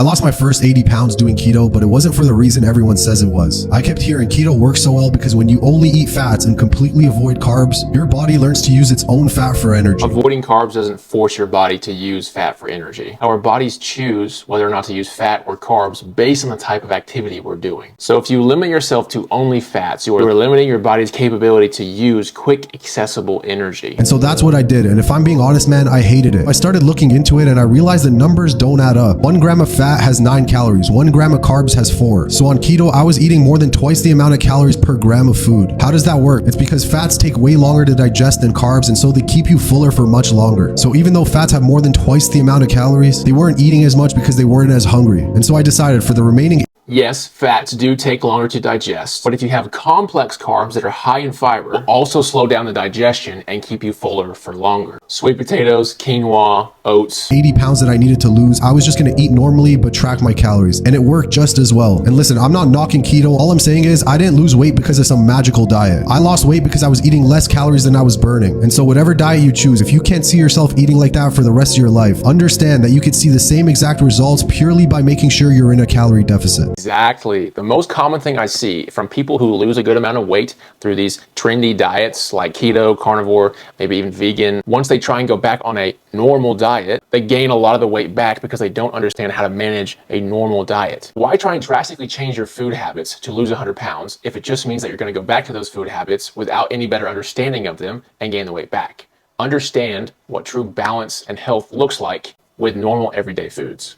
I lost my first 80 pounds doing keto, but it wasn't for the reason everyone says it was. I kept hearing keto works so well because when you only eat fats and completely avoid carbs, your body learns to use its own fat for energy. Avoiding carbs doesn't force your body to use fat for energy. Our bodies choose whether or not to use fat or carbs based on the type of activity we're doing. So if you limit yourself to only fats, you are limiting your body's capability to use quick, accessible energy. And so that's what I did, and if I'm being honest, man, I hated it. I started looking into it and I realized the numbers don't add up. 1 gram of fat has 9 calories, 1 gram of carbs has 4. So on keto, I was eating more than twice the amount of calories per gram of food. How does that work? It's because fats take way longer to digest than carbs, and so they keep you fuller for much longer. So even though fats have more than twice the amount of calories, they weren't eating as much because they weren't as hungry. And so I decided for the remaining Yes, fats do take longer to digest, but if you have complex carbs that are high in fiber, will also slow down the digestion and keep you fuller for longer. Sweet potatoes, quinoa, oats. 80 pounds that I needed to lose, I was just gonna eat normally but track my calories, and it worked just as well. And listen, I'm not knocking keto. All I'm saying is I didn't lose weight because of some magical diet. I lost weight because I was eating less calories than I was burning. And so whatever diet you choose, if you can't see yourself eating like that for the rest of your life, understand that you could see the same exact results purely by making sure you're in a calorie deficit. Exactly. The most common thing I see from people who lose a good amount of weight through these trendy diets like keto, carnivore, maybe even vegan, once they try and go back on a normal diet, they gain a lot of the weight back because they don't understand how to manage a normal diet. Why try and drastically change your food habits to lose 100 pounds if it just means that you're going to go back to those food habits without any better understanding of them and gain the weight back? Understand what true balance and health looks like with normal everyday foods.